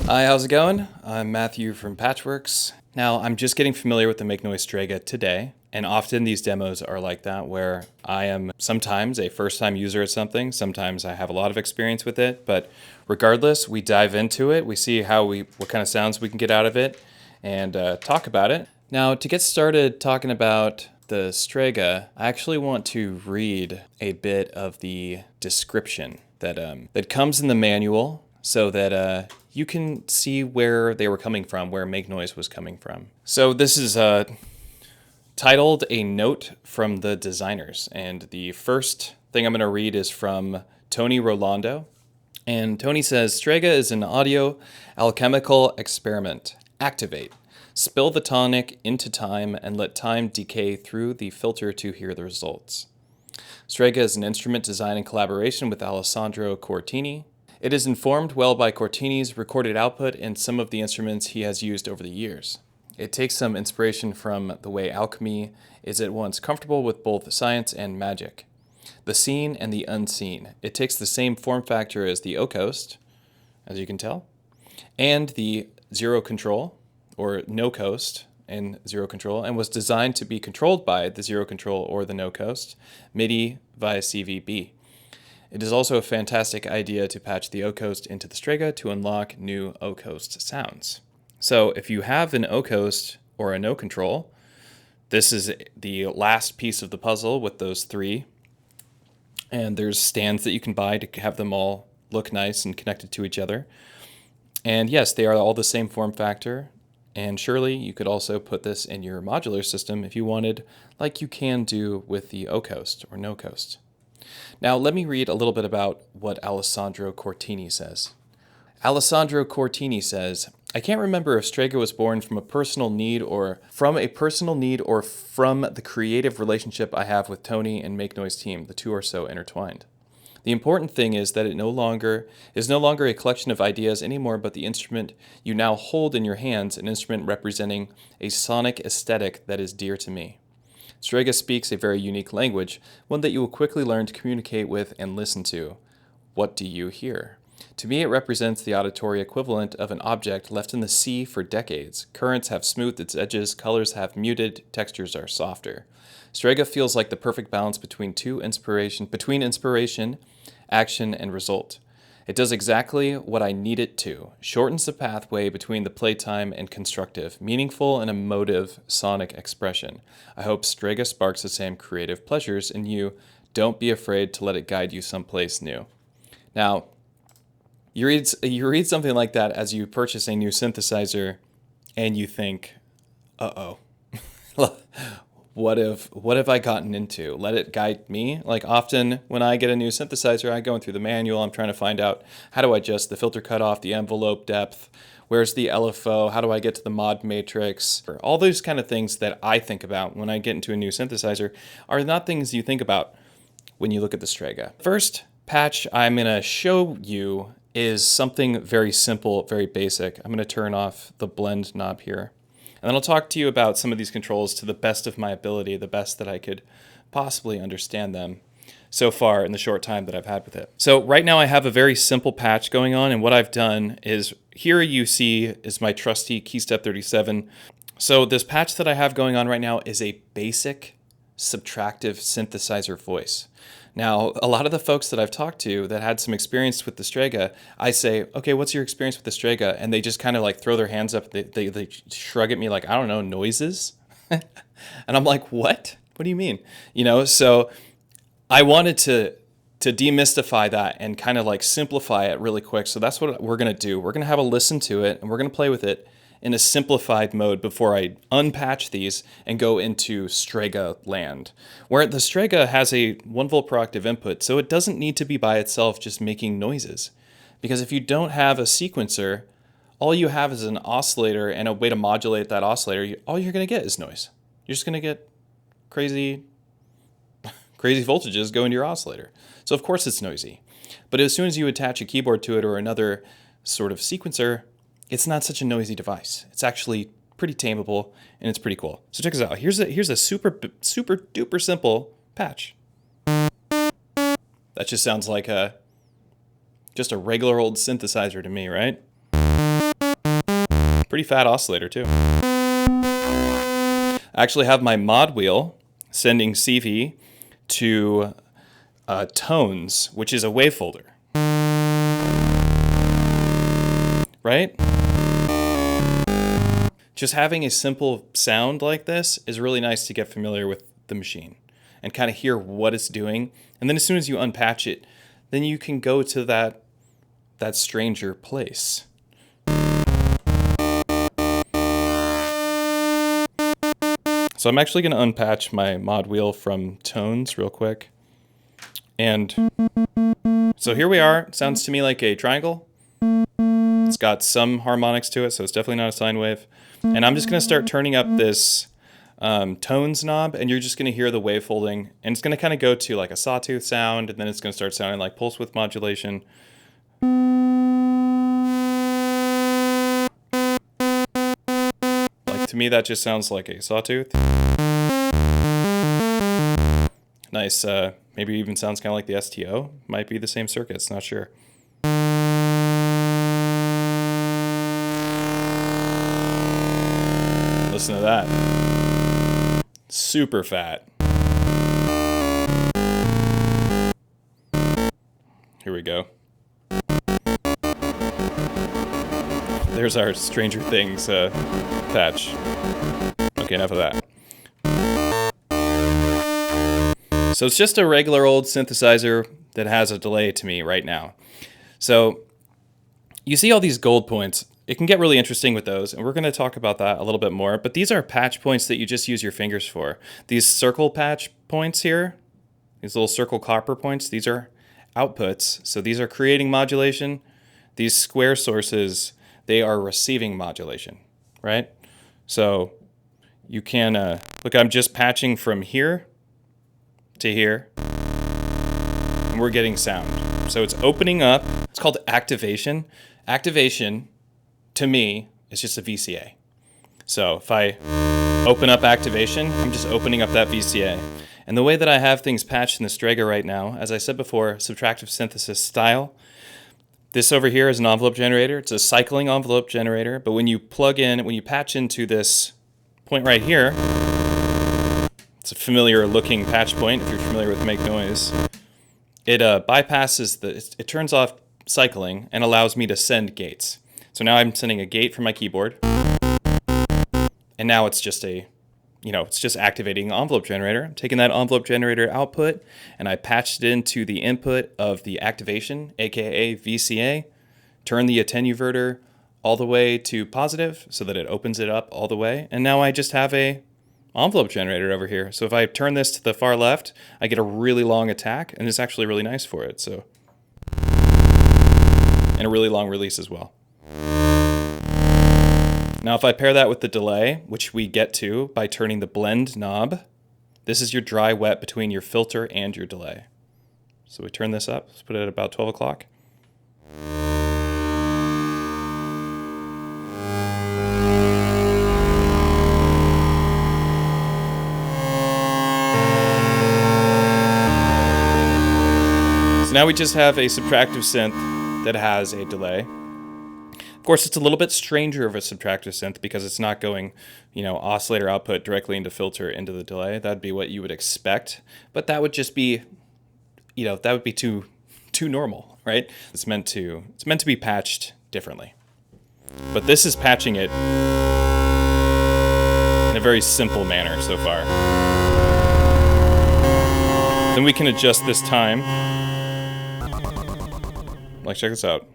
Hi, how's it going? I'm Matthew from Patchwerks. Now, I'm just getting familiar with the Make Noise Strega today, and often these demos are like that, where I am sometimes a first-time user at something, sometimes I have a lot of experience with it, but regardless, we dive into it, we see what kind of sounds we can get out of it, and talk about it. Now, to get started talking about the Strega, I actually want to read a bit of the description that comes in the manual, so that you can see where they were coming from, where Make Noise was coming from. So this is titled A Note from the Designers, and the first thing I'm going to read is from Tony Rolando. And Tony says, Strega is an audio alchemical experiment. Activate. Spill the tonic into time and let time decay through the filter to hear the results. Strega is an instrument designed in collaboration with Alessandro Cortini. It is informed well by Cortini's recorded output and some of the instruments he has used over the years. It takes some inspiration from the way alchemy is at once comfortable with both science and magic. The seen and the unseen. It takes the same form factor as the O-coast, as you can tell, and the zero control, or no coast and zero control, and was designed to be controlled by the zero control or the no coast, MIDI CV B. It is also a fantastic idea to patch the O-coast into the Strega to unlock new O-coast sounds. So if you have an O-coast or a no control, this is the last piece of the puzzle with those three. And there's stands that you can buy to have them all look nice and connected to each other. And yes, they are all the same form factor. And surely you could also put this in your modular system if you wanted, like you can do with the O-coast or no coast. Now, let me read a little bit about what Alessandro Cortini says. Alessandro Cortini says, I can't remember if Strega was born from a personal need or from the creative relationship I have with Tony and Make Noise team. The two are so intertwined. The important thing is that it is no longer a collection of ideas anymore, but the instrument you now hold in your hands, an instrument representing a sonic aesthetic that is dear to me. Strega speaks a very unique language, one that you will quickly learn to communicate with and listen to. What do you hear? To me, it represents the auditory equivalent of an object left in the sea for decades. Currents have smoothed its edges, colors have muted, textures are softer. Strega feels like the perfect balance between inspiration, action, and result. It does exactly what I need it to, shortens the pathway between the playtime and constructive, meaningful and emotive sonic expression. I hope Strega sparks the same creative pleasures in you. Don't be afraid to let it guide you someplace new. Now, you read something like that as you purchase a new synthesizer and you think, uh-oh, what have I gotten into? Let it guide me. Like often when I get a new synthesizer, I'm going through the manual. I'm trying to find out how do I adjust the filter cutoff, the envelope depth, where's the LFO, how do I get to the mod matrix? All those kind of things that I think about when I get into a new synthesizer are not things you think about when you look at the Strega. First patch I'm going to show you is something very simple, very basic. I'm going to turn off the blend knob here. And then I'll talk to you about some of these controls to the best of my ability, the best that I could possibly understand them so far in the short time that I've had with it. So right now I have a very simple patch going on, and what I've done is, here you see is my trusty Keystep 37. So this patch that I have going on right now is a basic subtractive synthesizer voice. Now, a lot of the folks that I've talked to that had some experience with the Strega, I say, okay, what's your experience with the Strega? And they just kind of like throw their hands up. They shrug at me like, I don't know, noises? And I'm like, what? What do you mean? So I wanted to demystify that and kind of like simplify it really quick. So that's what we're going to do. We're going to have a listen to it and we're going to play with it in a simplified mode before I unpatch these and go into Strega land, where the Strega has a 1 volt per octave input, so it doesn't need to be by itself just making noises. Because if you don't have a sequencer, all you have is an oscillator and a way to modulate that oscillator, all you're going to get is noise. You're just going to get crazy voltages go into your oscillator. So of course it's noisy. But as soon as you attach a keyboard to it or another sort of sequencer, it's not such a noisy device. It's actually pretty tameable and it's pretty cool. So check this out. Here's a super duper simple patch. That just sounds like just a regular old synthesizer to me, right? Pretty fat oscillator too. I actually have my mod wheel sending CV to tones, which is a wavefolder. Right? Just having a simple sound like this is really nice to get familiar with the machine and kind of hear what it's doing. And then as soon as you unpatch it, then you can go to that stranger place. So I'm actually going to unpatch my mod wheel from tones real quick. And so here we are. It sounds to me like a triangle. It's got some harmonics to it, so it's definitely not a sine wave. And I'm just going to start turning up this tones knob, and you're just going to hear the wavefolding. And it's going to kind of go to like a sawtooth sound, and then it's going to start sounding like pulse width modulation. Like, to me, that just sounds like a sawtooth. Nice. Maybe even sounds kind of like the STO. Might be the same circuits, not sure. Listen to that. Super fat. Here we go. There's our Stranger Things patch. Okay, enough of that. So it's just a regular old synthesizer that has a delay to me right now. So you see all these gold points. It can get really interesting with those, and we're going to talk about that a little bit more. But these are patch points that you just use your fingers for. These circle patch points here, these little circle copper points, these are outputs. So these are creating modulation. These square sources, they are receiving modulation, right? So you can, look, I'm just patching from here to here, and we're getting sound. So it's opening up. It's called activation. Activation, to me, is just a VCA. So if I open up activation, I'm just opening up that VCA. And the way that I have things patched in the Strega right now, as I said before, subtractive synthesis style. This over here is an envelope generator. It's a cycling envelope generator, but when you plug in, when you patch into this point right here, it's a familiar looking patch point if you're familiar with Make Noise. It bypasses it turns off cycling and allows me to send gates. So now I'm sending a gate from my keyboard, and now it's just it's just activating the envelope generator. I'm taking that envelope generator output, and I patched it into the input of the activation, aka VCA, turn the attenuverter all the way to positive so that it opens it up all the way, and now I just have a envelope generator over here. So if I turn this to the far left, I get a really long attack, and it's actually really nice for it. So, and a really long release as well. Now if I pair that with the delay, which we get to by turning the blend knob, this is your dry wet between your filter and your delay. So we turn this up, let's put it at about 12 o'clock. So now we just have a subtractive synth that has a delay. Of course, it's a little bit stranger of a subtractive synth because it's not going, oscillator output directly into filter into the delay. That'd be what you would expect, but that would just be, that would be too normal, right? It's meant to be patched differently. But this is patching it in a very simple manner so far. Then we can adjust this time. Like, check this out.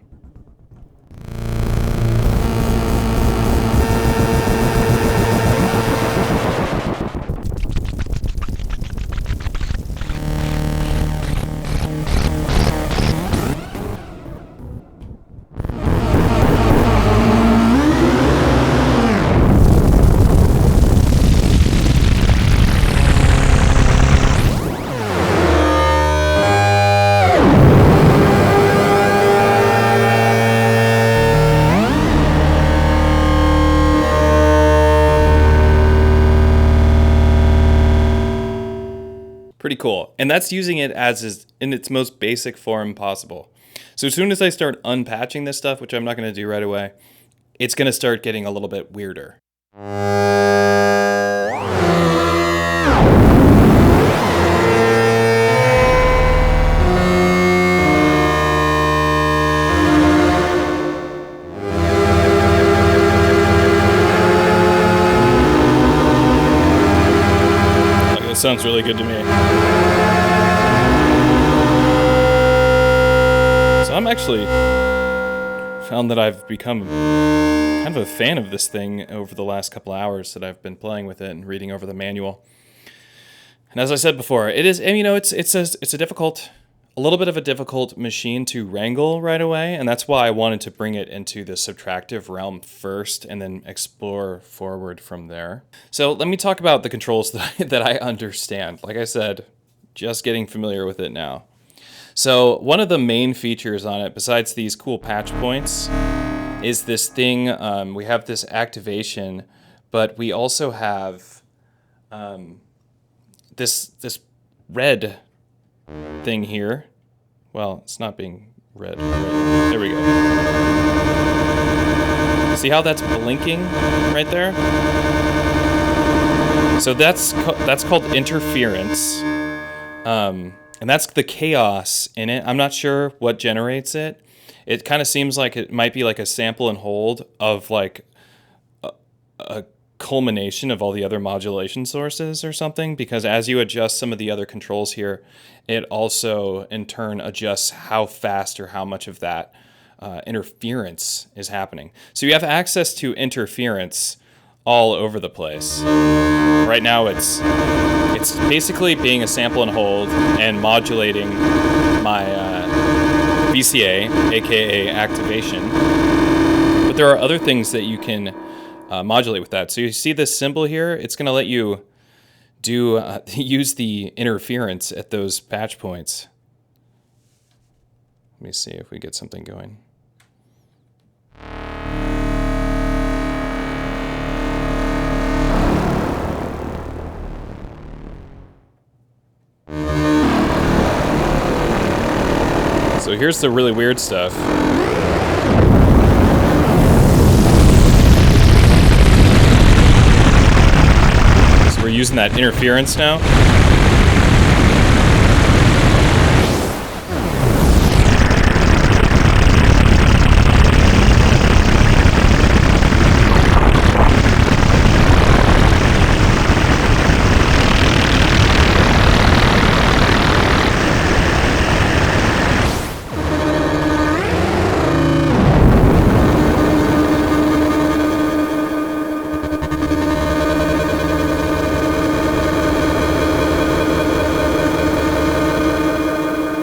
Pretty cool. And that's using it as is in its most basic form possible. So as soon as I start unpatching this stuff, which I'm not going to do right away, it's going to start getting a little bit weirder. That sounds really good to me. So I'm actually found that I've become kind of a fan of this thing over the last couple hours that I've been playing with it and reading over the manual. And as I said before, it is, and you know, it's a little bit of a difficult machine to wrangle right away, and that's why I wanted to bring it into the subtractive realm first and then explore forward from there. So let me talk about the controls that I understand. Like I said, just getting familiar with it now. So one of the main features on it, besides these cool patch points, is this thing. We have this activation, but we also have this red thing here. Well, it's not being red. There we go. See how that's blinking right there? So that's called interference. And that's the chaos in it. I'm not sure what generates it. It kind of seems like it might be like a sample and hold of like a culmination of all the other modulation sources or something, because as you adjust some of the other controls here, it also in turn adjusts how fast or how much of that interference is happening. So you have access to interference all over the place. Right now it's basically being a sample and hold and modulating my VCA, aka activation. But there are other things that you can modulate with that. So you see this symbol here? It's going to let you do use the interference at those patch points. Let me see if we get something going. So here's the really weird stuff. So we're using that interference now.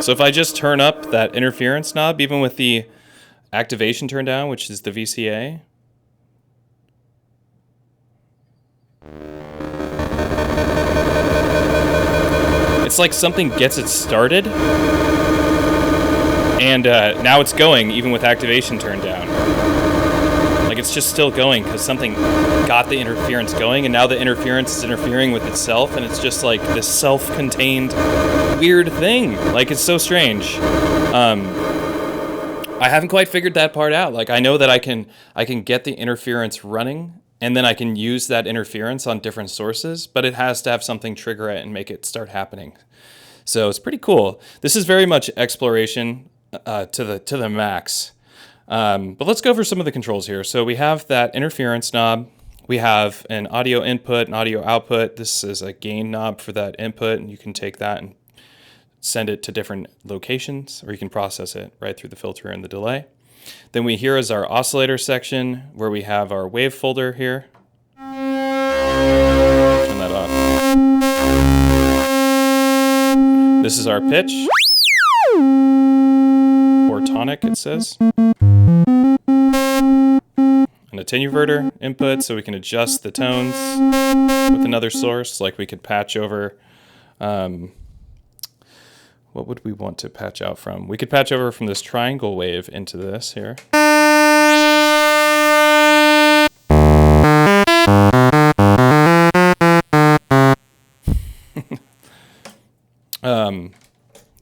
So if I just turn up that interference knob, even with the activation turned down, which is the VCA, it's like something gets it started, and now it's going even with activation turned down. Like it's just still going because something got the interference going, and now the interference is interfering with itself, and it's just like this self-contained weird thing. Like it's so strange. I haven't quite figured that part out. Like I know that I can get the interference running, and then I can use that interference on different sources, but it has to have something trigger it and make it start happening. So it's pretty cool. This is very much exploration to the max. But let's go over some of the controls here. So we have that interference knob. We have an audio input and audio output. This is a gain knob for that input, and you can take that and send it to different locations, or you can process it right through the filter and the delay. Then here is our oscillator section, where we have our wave folder here. Turn that off. This is our pitch, or tonic it says. An attenuverter input, so we can adjust the tones with another source, like we could patch over. What would we want to patch out from? We could patch over from this triangle wave into this here.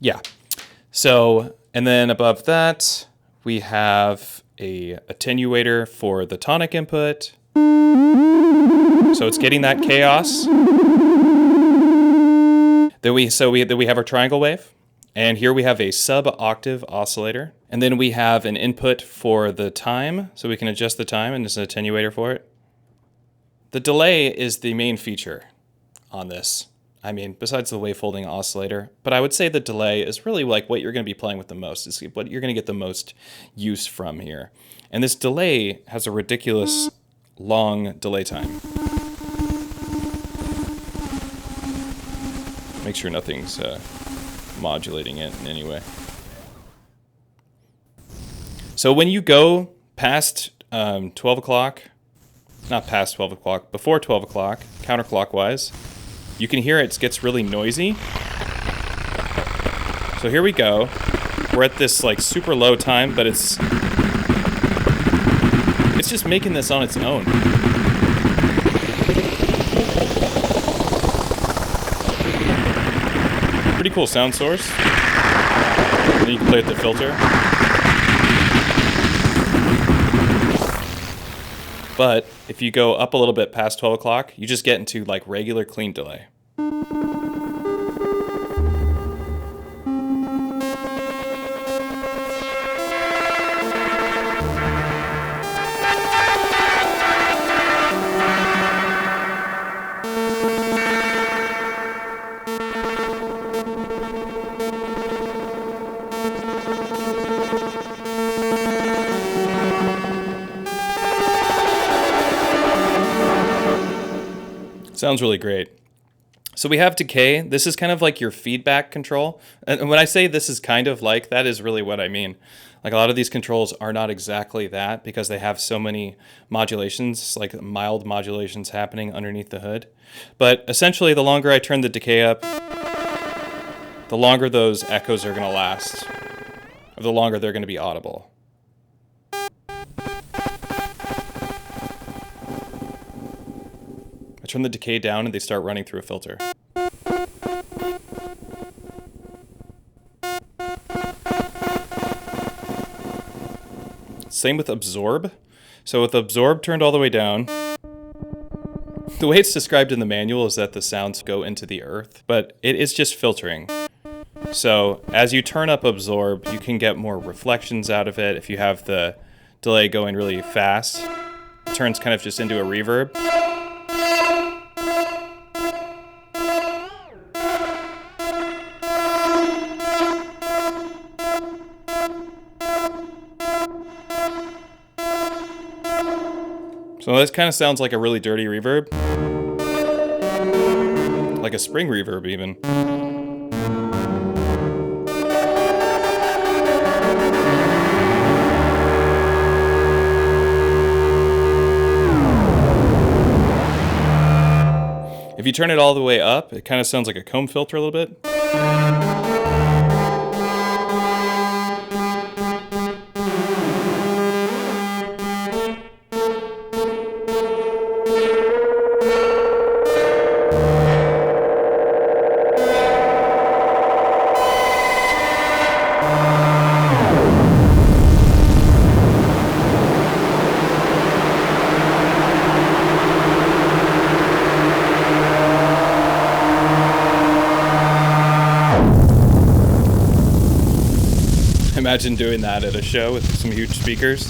Yeah. So, and then above that, we have a attenuator for the tonic input. So it's getting that chaos. Then we have our triangle wave. And here we have a sub-octave oscillator. And then we have an input for the time, so we can adjust the time, and there's an attenuator for it. The delay is the main feature on this. I mean, besides the wavefolding oscillator. But I would say the delay is really like what you're going to be playing with the most. It's what you're going to get the most use from here. And this delay has a ridiculous long delay time. Make sure nothing's modulating it in any way. So when you go past 12 o'clock, not past 12 o'clock, before 12 o'clock, counterclockwise, you can hear it gets really noisy. So here we go. We're at this like super low time, but it's just making this on its own. Pretty cool sound source. And then you can play with the filter. But if you go up a little bit past 12 o'clock, you just get into like regular clean delay. Sounds really great. So we have decay. This is kind of like your feedback control. And when I say this is kind of like, that is really what I mean. Like a lot of these controls are not exactly that because they have so many modulations, like mild modulations happening underneath the hood. But essentially, the longer I turn the decay up, the longer those echoes are going to last, or the longer they're going to be audible. Turn the decay down and they start running through a filter. Same with absorb. So with absorb turned all the way down, the way it's described in the manual is that the sounds go into the earth, but it is just filtering. So as you turn up absorb, you can get more reflections out of it. If you have the delay going really fast, it turns kind of just into a reverb. So this kind of sounds like a really dirty reverb. Like a spring reverb even. If you turn it all the way up, it kind of sounds like a comb filter a little bit. Imagine doing that at a show with some huge speakers.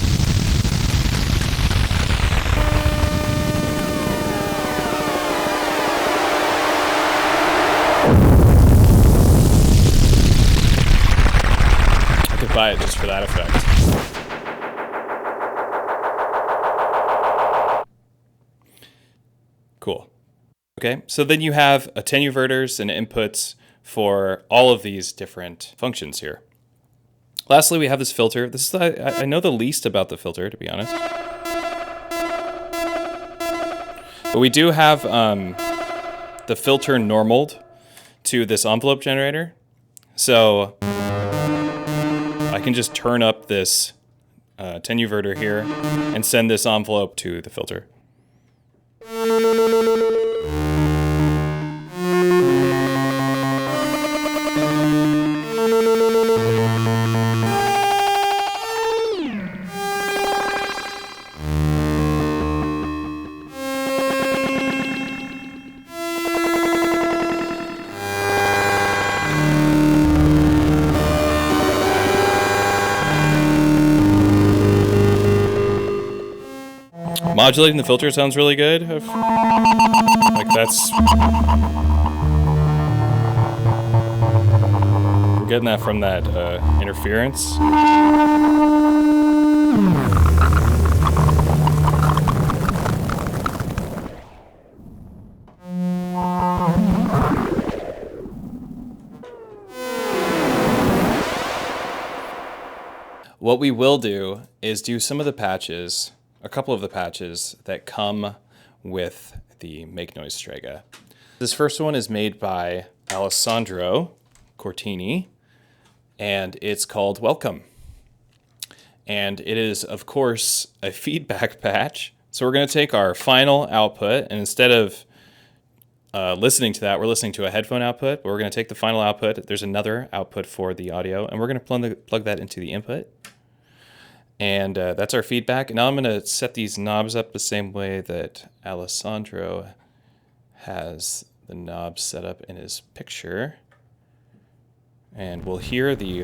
I could buy it just for that effect. Cool. Okay, so then you have attenuverters and inputs for all of these different functions here. Lastly, we have this filter. This is I know the least about the filter, to be honest. But we do have the filter normaled to this envelope generator. So I can just turn up this attenuverter here and send this envelope to the filter. Modulating the filter sounds really good. Like that's... We're getting that from that interference. What we will do is do some of the patches, a couple of the patches that come with the Make Noise Strega. This first one is made by Alessandro Cortini, and it's called Welcome. And it is, of course, a feedback patch. So we're going to take our final output, and instead of listening to that, we're listening to a headphone output, but we're going to take the final output. There's another output for the audio, and we're going to plug that into the input. And that's our feedback. And now I'm going to set these knobs up the same way that Alessandro has the knobs set up in his picture. And we'll hear the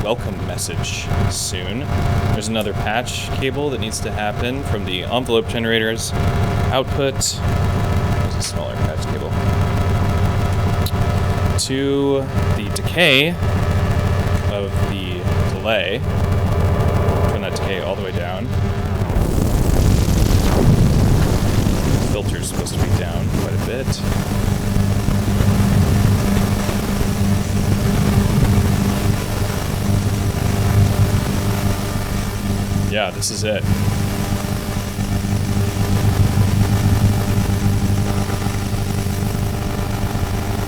welcome message soon. There's another patch cable that needs to happen from the envelope generator's output. There's a smaller patch cable. To the decay of the delay. That decay all the way down. The filter's supposed to be down quite a bit. Yeah, this is it.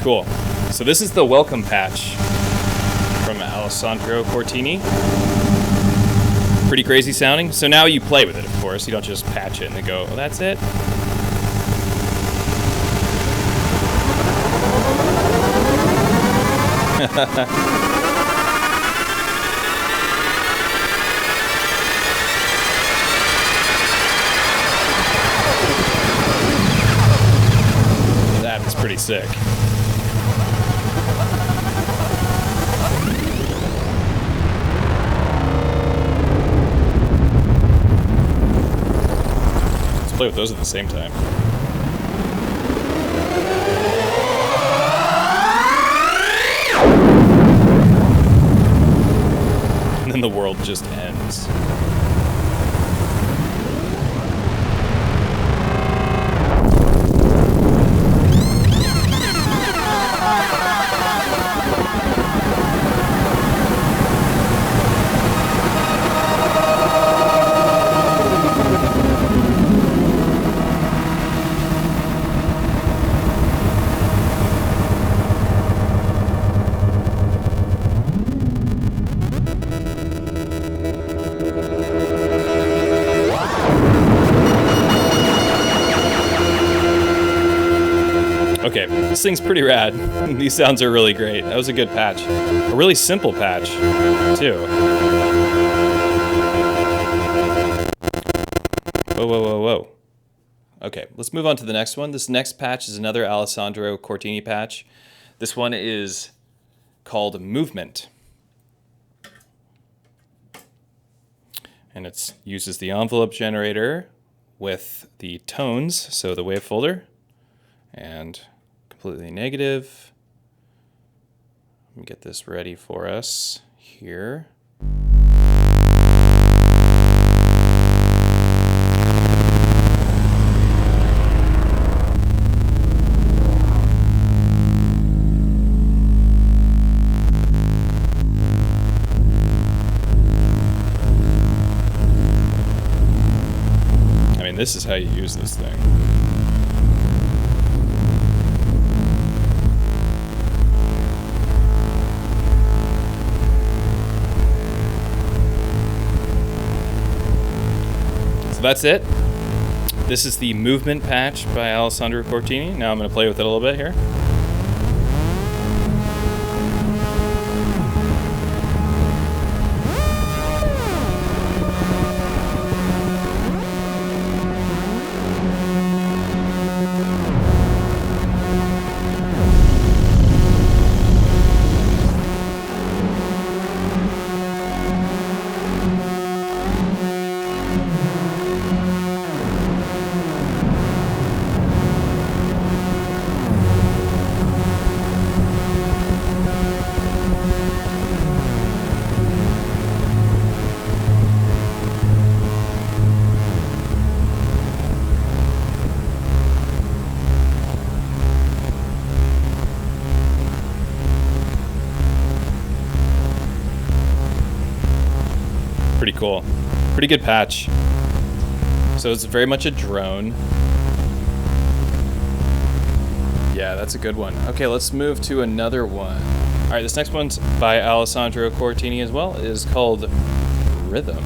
Cool. So this is the welcome patch from Alessandro Cortini. Pretty crazy sounding. So now you play with it, of course. You don't just patch it and then go, oh, that's it. That is pretty sick. Play with those at the same time. And then the world just ends. Okay, this thing's pretty rad. These sounds are really great. That was a good patch. A really simple patch, too. Whoa, whoa, whoa, whoa. Okay, let's move on to the next one. This next patch is another Alessandro Cortini patch. This one is called Movement. And it uses the envelope generator with the tones, so the wave folder, and completely negative. Let me get this ready for us here. I mean, this is how you use this thing. That's it. This is the Movement patch by Alessandro Cortini. Now I'm going to play with it a little bit here. pretty good patch. So it's very much a drone. Yeah, that's a good one. Okay, let's move to another one. All right, this next one's by Alessandro Cortini as well. It is called Rhythm.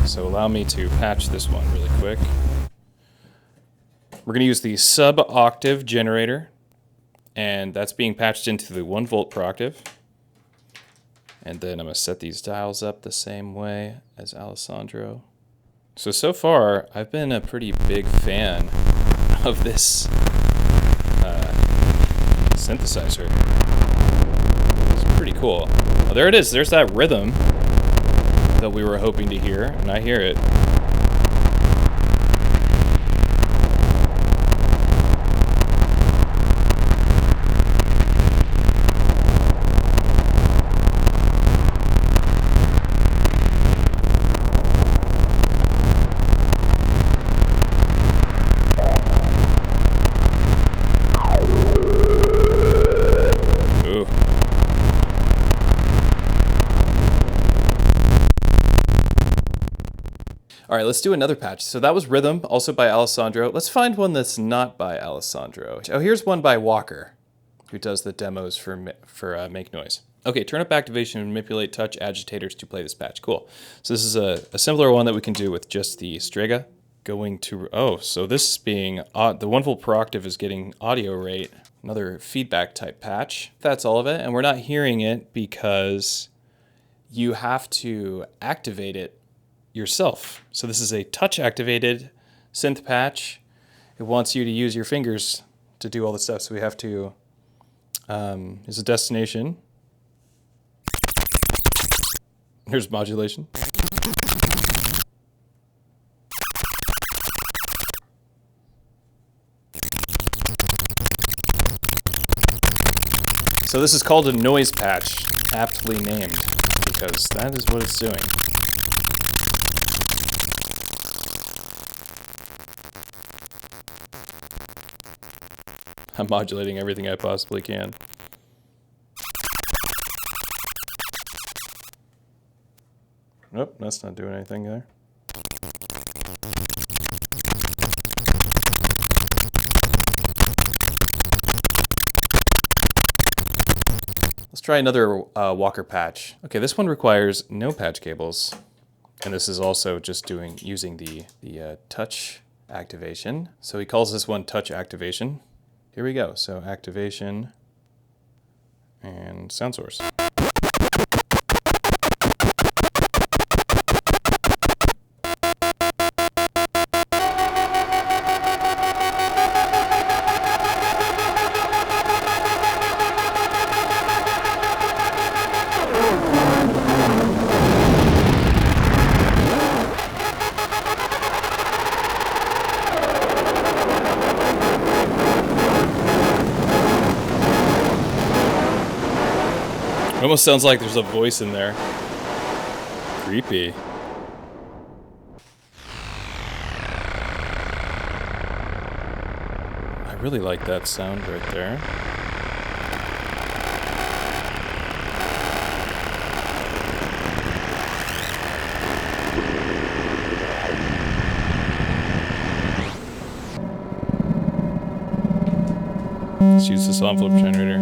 So allow me to patch this one really quick. We're going to use the sub-octave generator, and that's being patched into the 1 volt per octave. And then I'm going to set these dials up the same way as Alessandro. So far, I've been a pretty big fan of this synthesizer. It's pretty cool. Oh, there it is. There's that rhythm that we were hoping to hear, and I hear it. All right, let's do another patch. So that was Rhythm, also by Alessandro. Let's find one that's not by Alessandro. Oh, here's one by Walker, who does the demos for Make Noise. Okay, turn up activation and manipulate touch agitators to play this patch. Cool. So this is a similar one that we can do with just the Strega. So this is being, the 1 volt per octave is getting audio rate, another feedback type patch. That's all of it, and we're not hearing it because you have to activate it yourself. So this is a touch activated synth patch. It wants you to use your fingers to do all the stuff. So we have to, here's a destination. Here's modulation. So this is called a noise patch, aptly named, because that is what it's doing. I'm modulating everything I possibly can. Nope, that's not doing anything there. Let's try another Walker patch. Okay, this one requires no patch cables. And this is also just using the touch activation. So he calls this one touch activation. Here we go. So activation and sound source. It almost sounds like there's a voice in there. Creepy. I really like that sound right there. Let's use this envelope generator.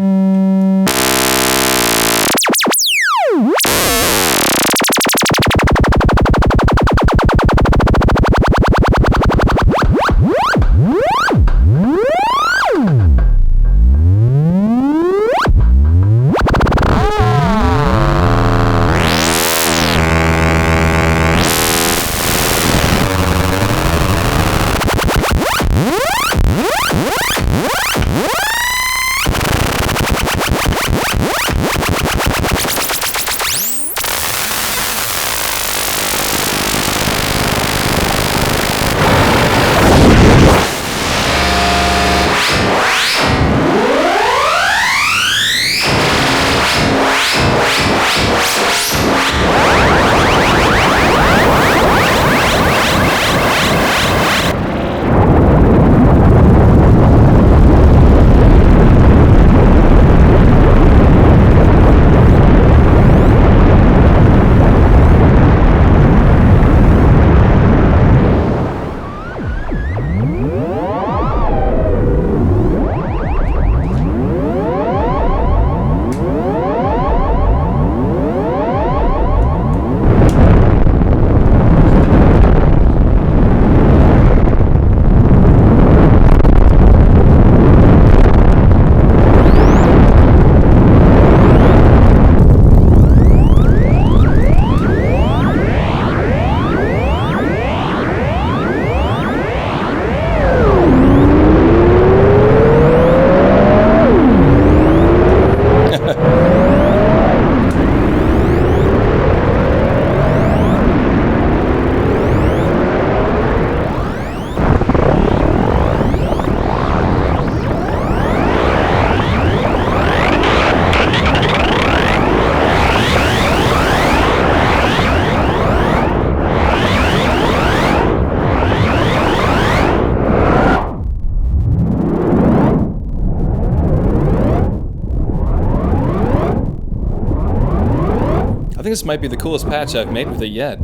think this might be the coolest patch I've made with it yet.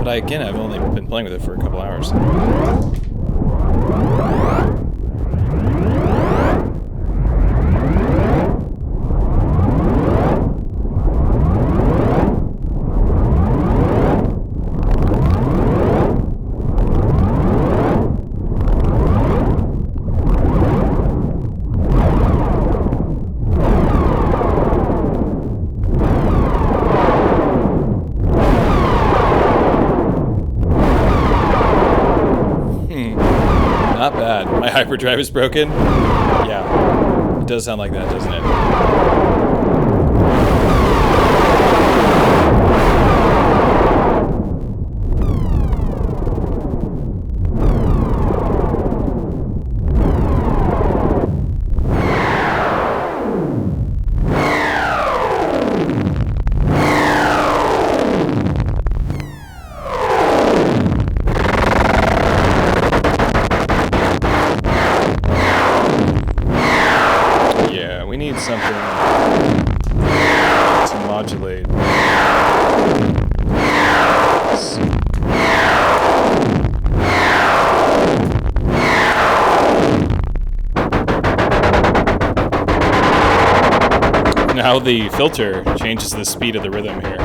But again, I've only been playing with it for a couple hours. Not bad. My hyperdrive is broken? Yeah. It does sound like that, doesn't it? We need something to modulate. Now the filter changes the speed of the rhythm here.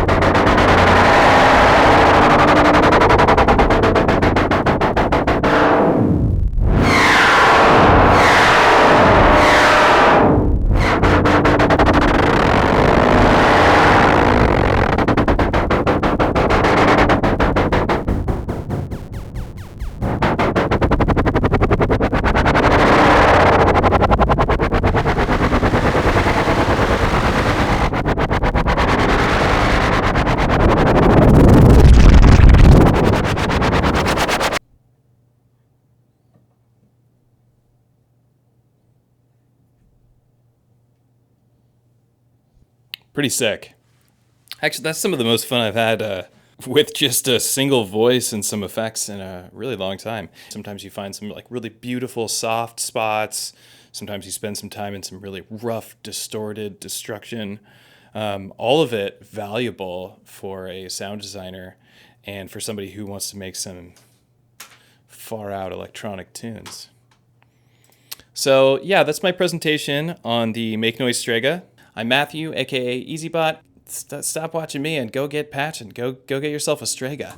Pretty sick. Actually, that's some of the most fun I've had with just a single voice and some effects in a really long time. Sometimes you find some like really beautiful soft spots. Sometimes you spend some time in some really rough, distorted destruction. All of it valuable for a sound designer and for somebody who wants to make some far out electronic tunes. So yeah, that's my presentation on the Make Noise Strega. I'm Matthew, aka EZBOT. Stop watching me and go get patching. Go get yourself a Strega.